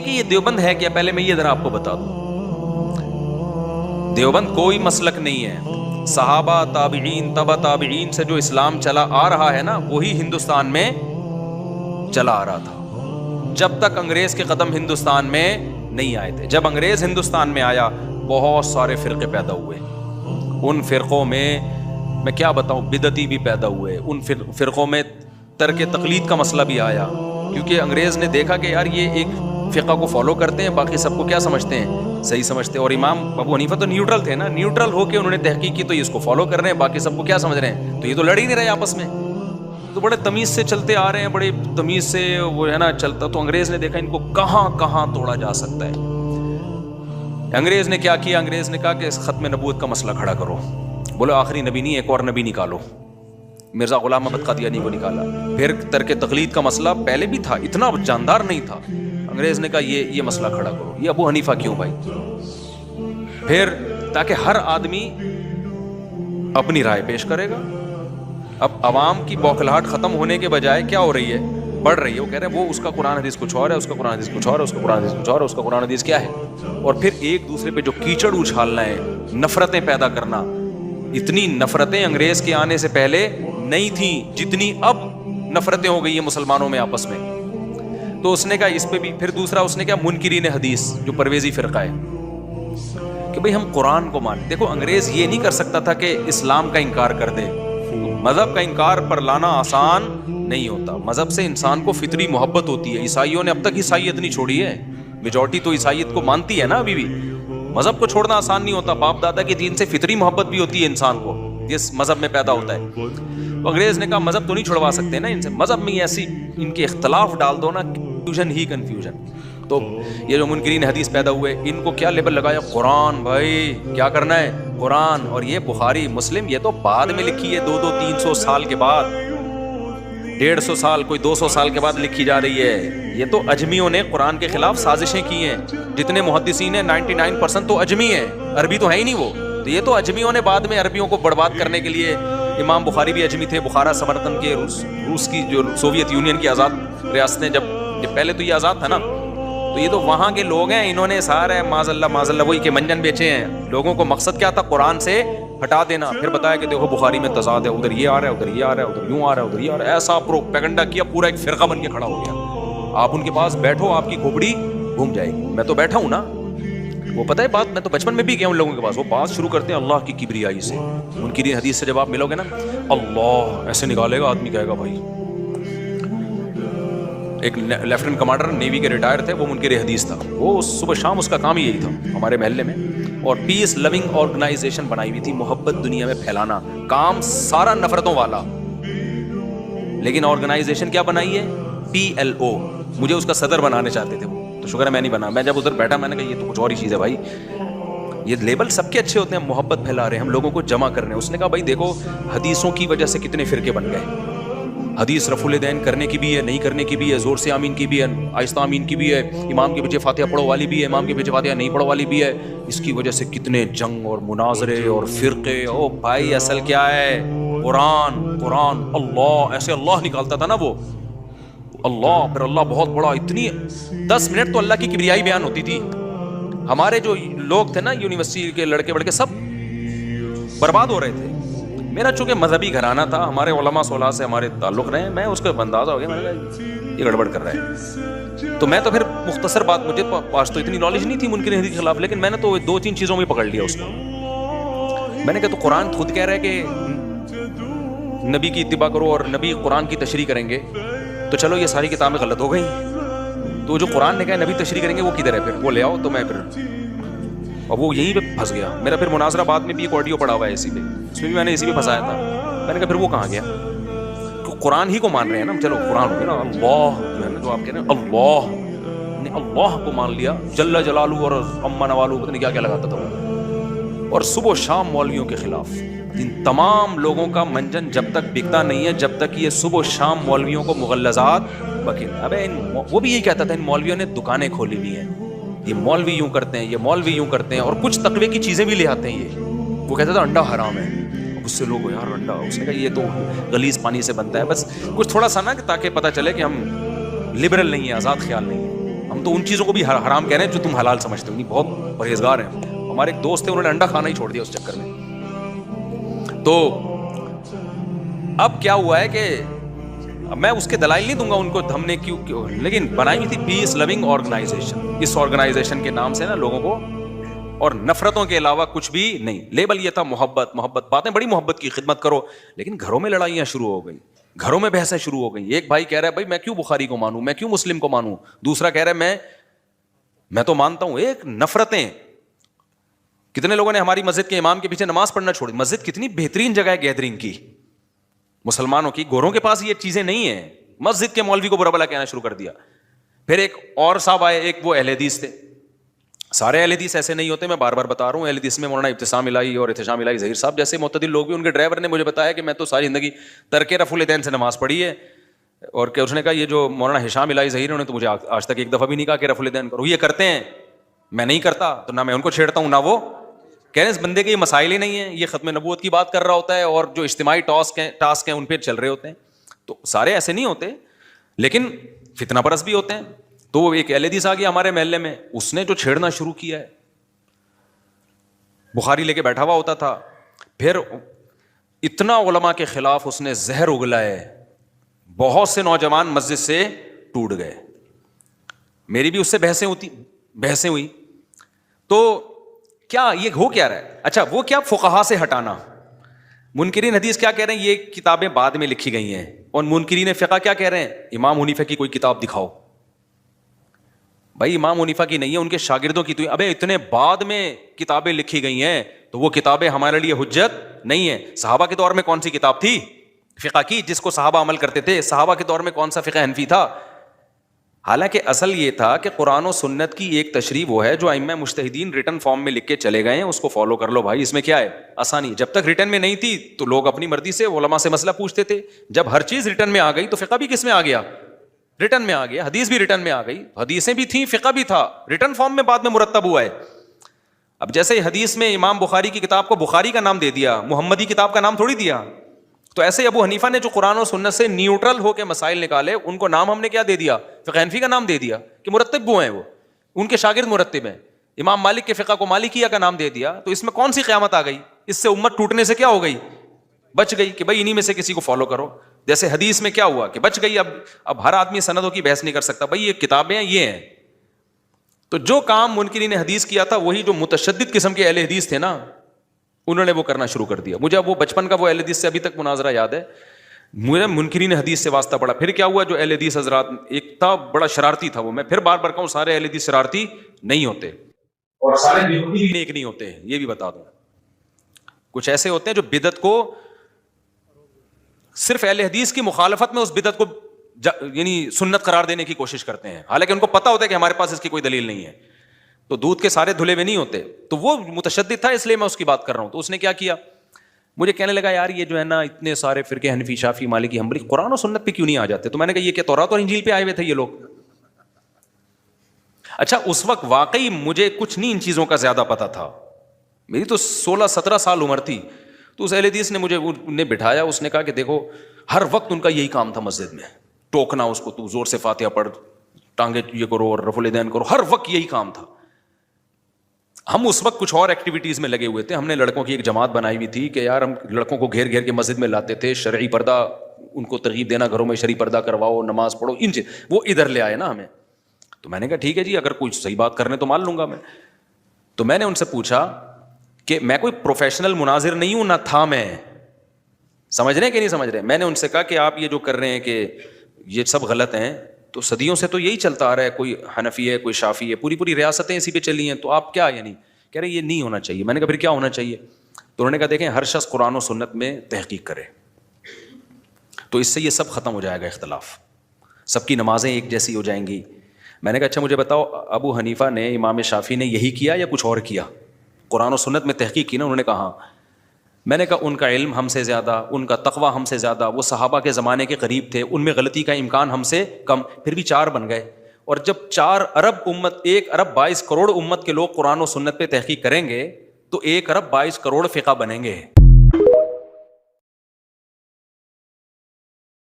کہ یہ دیوبند ہے کیا، پہلے میں یہ ذرا آپ کو بتا دوں. دیوبند کوئی مسلک نہیں ہے. صحابہ، تابعین، تبع تابعین سے جو اسلام چلا آ رہا ہے نا، وہی ہندوستان میں چلا آ رہا تھا جب تک انگریز کے قدم ہندوستان میں نہیں آئے تھے. جب انگریز ہندوستان میں آیا بہت سارے فرقے پیدا ہوئے. ان فرقوں میں کیا بتاؤں، بدعتی بھی پیدا ہوئے. ان فرقوں میں ترک تقلید کا مسئلہ بھی آیا، کیونکہ انگریز نے دیکھا کہ یار یہ ایک فقہ کو فالو کرتے ہیں، باقی سب کو کیا سمجھتے ہیں، صحیح سمجھتے ہیں. اور امام ابو حنیفہ تو نیوٹرل تھے نا، نیوٹرل ہو کے انہوں نے تحقیق کی تو یہ اس کو فالو کر رہے ہیں، باقی سب کو کیا سمجھ رہے ہیں، تو یہ تو لڑ ہی نہیں رہے آپس میں. تو بڑے تمیز سے چلتے آ رہے ہیں، بڑے تمیز سے وہ ہے نا چلتا. تو انگریز نے دیکھا ان کو کہاں کہاں توڑا جا سکتا ہے. انگریز نے کیا کیا، انگریز نے کہا کہ اس ختم نبوت کا مسئلہ کھڑا کرو. بولو آخری نبی نہیں، ایک اور نبی نکالو. مرزا غلام محمد قادیانی کو نکالا. پھر ترک تقلید کا مسئلہ پہلے بھی تھا، اتنا جاندار نہیں تھا. انگریز نے کہا یہ مسئلہ کھڑا کرو. یہ ابو حنیفہ کیوں بھائی؟ پھر تاکہ ہر آدمی اپنی رائے پیش کرے گا. اب عوام کی بوکھلاہٹ ختم ہونے کے بجائے کیا ہو رہی ہے، بڑھ رہی ہے. وہ کہہ رہے ہیں وہ اس کا قرآن حدیث کچھ اور ہے، اس کا قرآن حدیث کچھ اور ہے، اس کا قرآن حدیث کچھ اور ہے، اس کا قرآن حدیث کیا ہے. اور پھر ایک دوسرے پہ جو کیچڑ اچھالنا ہے، نفرتیں پیدا کرنا. اتنی نفرتیں انگریز کے آنے سے پہلے نہیں تھیں جتنی اب نفرتیں ہو گئی ہیں مسلمانوں میں آپس میں. تو اس نے کہا اس پہ بھی. پھر دوسرا اس نے کہا منکرین حدیث جو پرویزی فرقہ ہے کہ بھئی ہم قرآن کو مانیں. دیکھو انگریز یہ نہیں کر سکتا تھا کہ اسلام کا انکار کر دے. مذہب کا انکار پر لانا آسان نہیں ہوتا. مذہب سے انسان کو فطری محبت ہوتی ہے. عیسائیوں نے اب تک عیسائیت نہیں چھوڑی ہے. میجورٹی تو عیسائیت کو مانتی ہے نا ابھی بھی. مذہب کو چھوڑنا آسان نہیں ہوتا. باپ دادا کے دین سے فطری محبت بھی ہوتی ہے انسان کو جس مذہب میں پیدا ہوتا ہے. تو انگریز نے کہا مذہب تو نہیں چھڑوا سکتے نا ان سے. مذہب میں ایسی ان کے اختلاف ڈال دو نا، کنفیوژن ہی کنفیوژن. تو یہ جو منکرین حدیث پیدا ہوئے، ان کو کیا لیبل لگایا، قرآن. بھائی کیا کرنا ہے، قرآن. اور یہ بخاری مسلم یہ تو بعد میں لکھی ہے، 200-300 سال کے بعد، 150 سال کوئی 200 سال کے بعد لکھی جا رہی ہے. یہ تو اجمیوں نے قرآن کے خلاف سازشیں کی ہیں. جتنے محدثین ہیں 99% تو اجمی ہیں، عربی تو ہے ہی نہیں وہ. تو یہ تو اجمیوں نے بعد میں عربیوں کو برباد کرنے کے لیے. امام بخاری بھی اجمی تھے. بخارا سمرقند کے روس کی جو سوویت یونین کی آزاد ریاستیں جب پہلے تو یہ آزاد تھا نا، تو یہ تو وہاں کے لوگ ہیں. انہوں نے سارے معاذ اللہ وہی کے منجن بیچے ہیں. لوگوں کو مقصد کیا تھا، قرآن سے ہٹا دینا. پھر بتایا کہ دیکھو بخاری میں تضاد ہے، ادھر یہ آ رہا ہے، ادھر یہ آ رہا ہے، ادھر یوں آ رہا ہے، ادھر یہ آ رہا ہے. ایسا پروپیگنڈا کیا، پورا ایک فرقہ بن کے کھڑا ہو گیا. آپ ان کے پاس بیٹھو آپ کی کھوپڑی گھوم جائے گی. میں تو بیٹھا ہوں نا، وہ پتہ ہے بات، میں تو بچپن میں بھی گیا ان لوگوں کے پاس. وہ بات شروع کرتے ہیں اللہ کی کبریائی سے. منکرین حدیث سے جب آپ ملو گے نا، اللہ ایسے نکالے گا آدمی، کہے گا بھائی. ایک لیفٹیننٹ کمانڈر نیوی کے ریٹائر تھے، وہ منکر حدیث تھا. وہ صبح شام اس کا کام ہی یہی تھا ہمارے محلے میں. اور پیس لونگ آرگنائزیشن بنائی ہوئی تھی، محبت دنیا میں پھیلانا. کام سارا نفرتوں والا، لیکن آرگنائزیشن کیا بنائی ہے، PLO. مجھے اس کا صدر بنانے چاہتے تھے وہ، تو شکر ہے میں نہیں بنا. میں جب ادھر بیٹھا میں نے کہا یہ تو کچھ اور ہی چیز ہے بھائی. یہ لیبل سب کے اچھے ہوتے ہیں، محبت پھیلا رہے ہیں، ہم لوگوں کو جمع کر رہے ہیں. اس نے کہا بھائی دیکھو حدیثوں کی وجہ سے کتنے فرقے بن گئے. حدیث رفع الیدین کرنے کی بھی ہے، نہیں کرنے کی بھی ہے، زور سے آمین کی بھی ہے، آہستہ آمین کی بھی ہے، امام کے پیچھے فاتحہ پڑھو والی بھی ہے، امام کے پیچھے فاتحہ نہیں پڑھو والی بھی ہے. اس کی وجہ سے کتنے جنگ اور مناظرے اور فرقے. او بھائی اصل کیا ہے، قرآن. قرآن اللہ، ایسے اللہ نکالتا تھا نا وہ اللہ. پھر اللہ بہت بڑا. اتنی 10 منٹ تو اللہ کی کبریائی بیان ہوتی تھی. ہمارے جو لوگ تھے نا یونیورسٹی کے لڑکے بڑکے سب برباد ہو رہے تھے. میرا چونکہ مذہبی گھرانہ تھا، ہمارے علماء صلاح سے ہمارے تعلق رہے، میں اس کا اندازہ ہو گیا، میں نے کہا یہ گڑبڑ کر رہا ہے. تو میں تو پھر مختصر بات، مجھے پاس تو اتنی نالج نہیں تھی منکر حدیث کے خلاف، لیکن میں نے تو 2-3 چیزوں میں پکڑ لیا اس کو. میں نے کہا تو قرآن خود کہہ رہا ہے کہ نبی کی اتباع کرو اور نبی قرآن کی تشریح کریں گے، تو چلو یہ ساری کتابیں غلط ہو گئیں. تو جو قرآن نے کہا نبی تشریح کریں گے وہ کدھر ہے، پھر وہ لے آؤ. تو میں پھر اور وہ یہیں پہ پھنس گیا. میرا پھر مناظرہ بعد میں بھی ایک آڈیو پڑا ہوا ہے اسی پہ، اس میں بھی میں نے اسی پہ پھنسایا تھا. میں نے کہا پھر وہ کہاں گیا، تو قرآن ہی کو مان رہے ہیں نا. چلو قرآن ہو گیا نا اللہ، جو آپ کہہ رہے ہیں اللہ نے اللہ کو مان لیا، جل جلالہ اور اما نوالہ، پتہ نہیں کیا کیا لگاتا تھا وہ. اور صبح و شام مولویوں کے خلاف. ان تمام لوگوں کا منجن جب تک بکتا نہیں ہے جب تک یہ صبح و شام مولویوں کو مغلظات بکے. ابے وہ بھی یہی کہتا تھا ان مولویوں نے دکانیں کھولی ہوئی ہیں، یہ مولوی یوں کرتے ہیں، یہ مولوی یوں کرتے ہیں، اور کچھ تقوی کی چیزیں بھی لے آتے ہیں. یہ وہ کہتا تھا انڈا حرام ہے. اس سے لوگ یار انڈا، اس نے کہا یہ تو غلیظ پانی سے بنتا ہے. بس کچھ تھوڑا سا نا کہ تاکہ پتہ چلے کہ ہم لبرل نہیں ہیں، آزاد خیال نہیں ہیں. ہم تو ان چیزوں کو بھی حرام کہہ رہے ہیں جو تم حلال سمجھتے ہو. نہیں, بہت پرہیزگار ہیں. ہمارے ایک دوست تھے, انہوں نے انڈا کھانا ہی چھوڑ دیا اس چکر میں. تو اب کیا ہوا ہے کہ میں اس کے دلائل نہیں دوں گا ان کو ہم نے کیوں, لیکن بنائی ہوئی تھی پیس لونگ آرگنائزیشن. اس آرگنائزیشن کے نام سے نا لوگوں کو, اور نفرتوں کے علاوہ کچھ بھی نہیں. لیبل یہ تھا محبت, باتیں بڑی محبت کی, خدمت کرو. لیکن گھروں میں لڑائیاں شروع ہو گئی, گھروں میں بحثیں شروع ہو گئی. ایک بھائی کہہ رہا ہے بھائی میں کیوں بخاری کو مانوں, میں کیوں مسلم کو مانوں. دوسرا کہہ رہا ہے میں تو مانتا ہوں. ایک نفرتیں. کتنے لوگوں نے ہماری مسجد کے امام کے پیچھے نماز پڑھنا چھوڑی. مسجد کتنی بہترین جگہ ہے گیدرنگ کی مسلمانوں کی. گوروں کے پاس یہ چیزیں نہیں ہیں. مسجد کے مولوی کو برا بلا کہنا شروع کر دیا. پھر ایک اور صاحب آئے, ایک وہ اہل حدیث تھے. سارے اہل حدیث ایسے نہیں ہوتے, میں بار بار بتا رہا ہوں. اہل حدیث میں مولانا ابتسام الہی اور احتشام الہی ظہیر صاحب جیسے معتدل لوگ بھی. ان کے ڈرائیور نے مجھے بتایا کہ میں تو ساری زندگی ترک رفع الیدین سے نماز پڑھی ہے, اور کہ اس نے کہا یہ جو مولانا ہشام الہی ظہیر انہوں نے تو مجھے آج تک ایک دفعہ بھی نہیں کہا کہ رفع الیدین کرو. یہ کرتے ہیں, میں نہیں کرتا, تو نہ میں ان کو چھیڑتا ہوں نہ وہ. کہہ رہے ہیں اس بندے کے یہ مسائل ہی نہیں ہیں, یہ ختم نبوت کی بات کر رہا ہوتا ہے اور جو اجتماعی ٹاسک ہیں ان پہ چل رہے ہوتے ہیں. تو سارے ایسے نہیں ہوتے, لیکن فتنہ پرست بھی ہوتے ہیں. تو وہ ایک اہل حدیث آ گیا ہمارے محلے میں, اس نے جو چھیڑنا شروع کیا ہے, بخاری لے کے بیٹھا ہوا ہوتا تھا. پھر اتنا علماء کے خلاف اس نے زہر اگلا ہے, بہت سے نوجوان مسجد سے ٹوٹ گئے. میری بھی اس سے بحثیں ہوئی. تو کیا یہ ہو کیا رہا ہے؟ اچھا وہ کیا فقہا سے ہٹانا. منکرین حدیث کیا کہہ رہے ہیں, یہ کتابیں بعد میں لکھی گئی ہیں. اور منکرین فقہ کیا کہہ رہے ہیں, امام حنیفہ کی کوئی کتاب دکھاؤ. بھائی امام حنیفہ کی نہیں ہے, ان کے شاگردوں کی. تو ابے اتنے بعد میں کتابیں لکھی گئی ہیں تو وہ کتابیں ہمارے لیے حجت نہیں ہے. صحابہ کے دور میں کون سی کتاب تھی فقہ کی جس کو صحابہ عمل کرتے تھے؟ صحابہ کے دور میں کون سا فقہ حنفی تھا؟ حالانکہ اصل یہ تھا کہ قرآن و سنت کی ایک تشریح وہ ہے جو ائمہ مجتہدین ریٹن فارم میں لکھ کے چلے گئے ہیں, اس کو فالو کر لو بھائی. اس میں کیا ہے آسانی. جب تک ریٹن میں نہیں تھی تو لوگ اپنی مرضی سے علماء سے مسئلہ پوچھتے تھے. جب ہر چیز ریٹن میں آ گئی تو فقہ بھی کس میں آ گیا؟ ریٹن میں آ گیا. حدیث بھی ریٹن میں آ گئی, حدیثیں بھی تھیں, فقہ بھی تھا, ریٹن فارم میں بعد میں مرتب ہوا ہے. اب جیسے حدیث میں امام بخاری کی کتاب کو بخاری کا نام دے دیا, محمدی کتاب کا نام تھوڑی دیا. تو ایسے ابو حنیفہ نے جو قرآن و سنت سے نیوٹرل ہو کے مسائل نکالے, ان کو نام ہم نے کیا دے دیا؟ فقہ حنفی کا نام دے دیا کہ مرتب وہ ہیں, وہ ان کے شاگرد مرتب ہیں. امام مالک کے فقہ کو مالکیہ کا نام دے دیا. تو اس میں کون سی قیامت آ گئی؟ اس سے امت ٹوٹنے سے کیا ہو گئی؟ بچ گئی کہ بھائی انہی میں سے کسی کو فالو کرو. جیسے حدیث میں کیا ہوا کہ بچ گئی. اب ہر آدمی سندوں کی بحث نہیں کر سکتا, بھائی یہ کتابیں ہیں, یہ ہیں. تو جو کام منکرین حدیث کیا تھا وہی جو متشدد قسم کے اہل حدیث تھے نا, انہوں نے وہ کرنا شروع کر دیا. مجھے اب وہ بچپن کا وہ اہل حدیث سے ابھی تک مناظرہ یاد ہے. مجھے منکرین حدیث سے واسطہ پڑا. پھر کیا ہوا, جو اہل حدیث حضرات, ایک تھا بڑا شرارتی تھا وہ. میں پھر بار بار کہوں سارے اہل حدیث شرارتی نہیں ہوتے, اور سارے بیوقوف نیک نہیں ہوتے, یہ بھی بتا دوں. کچھ ایسے ہوتے ہیں جو بدعت کو صرف اہل حدیث کی مخالفت میں اس بدعت کو یعنی سنت قرار دینے کی کوشش کرتے ہیں, حالانکہ ان کو پتہ ہوتا ہے کہ ہمارے پاس اس کی کوئی دلیل نہیں ہے. تو دودھ کے سارے دھلے ہوئے نہیں ہوتے. تو وہ متشدد تھا, اس لیے میں اس کی بات کر رہا ہوں. تو اس نے کیا کیا, مجھے کہنے لگا یار یہ جو ہے نا اتنے سارے فرقے حنفی, شافعی, مالکی, حنبلی, قرآن و سنت پہ کیوں نہیں آ جاتے؟ تو میں نے کہا یہ کیا تورات اور انجیل پہ آئے ہوئے تھے یہ لوگ؟ اچھا اس وقت واقعی مجھے کچھ نہیں ان چیزوں کا زیادہ پتہ تھا, میری تو 16-17 سال عمر تھی. تو اس اہل حدیث نے مجھے بٹھایا, اس نے کہا کہ دیکھو ہر وقت ان کا یہی کام تھا مسجد میں, ٹوکنا اس کو, تو زور سے فاتحہ پڑھ, ٹانگیں یہ کرو اور رفع الیدین کرو, ہر وقت یہی کام تھا. ہم اس وقت کچھ اور ایکٹیویٹیز میں لگے ہوئے تھے. ہم نے لڑکوں کی ایک جماعت بنائی ہوئی تھی کہ یار ہم لڑکوں کو گھیر گھیر کے مسجد میں لاتے تھے, شرعی پردہ ان کو ترغیب دینا, گھروں میں شرعی پردہ کرواؤ, نماز پڑھو, ان وہ ادھر لے آئے نا ہمیں. تو میں نے کہا ٹھیک ہے جی, اگر کوئی صحیح بات کرنے تو مان لوں گا میں. تو میں نے ان سے پوچھا کہ میں کوئی پروفیشنل مناظر نہیں ہوں, نہ تھا میں, سمجھ رہے ہیں کہ نہیں سمجھ رہے. میں نے ان سے کہا کہ آپ یہ جو کر رہے ہیں کہ یہ سب غلط ہیں, تو صدیوں سے تو یہی چلتا آ رہا ہے, کوئی حنفی ہے, کوئی شافعی ہے, پوری ریاستیں اسی پہ چلی ہیں, تو آپ کیا یعنی کہہ رہے یہ نہیں ہونا چاہیے. میں نے کہا پھر کیا ہونا چاہیے؟ تو انہوں نے کہا دیکھیں ہر شخص قرآن و سنت میں تحقیق کرے, تو اس سے یہ سب ختم ہو جائے گا اختلاف, سب کی نمازیں ایک جیسی ہو جائیں گی. میں نے کہا اچھا مجھے بتاؤ ابو حنیفہ نے, امام شافعی نے یہی کیا یا کچھ اور کیا؟ قرآن و سنت میں تحقیق کی نا؟ انہوں نے کہا ہاں. میں نے کہا ان کا علم ہم سے زیادہ, ان کا تقویٰ ہم سے زیادہ, وہ صحابہ کے زمانے کے قریب تھے, ان میں غلطی کا امکان ہم سے کم, پھر بھی 4 بن گئے. اور جب 4 ارب امت, 1 ارب 22 کروڑ امت کے لوگ قرآن و سنت پہ تحقیق کریں گے تو 1 ارب 22 کروڑ فقہ بنیں گے.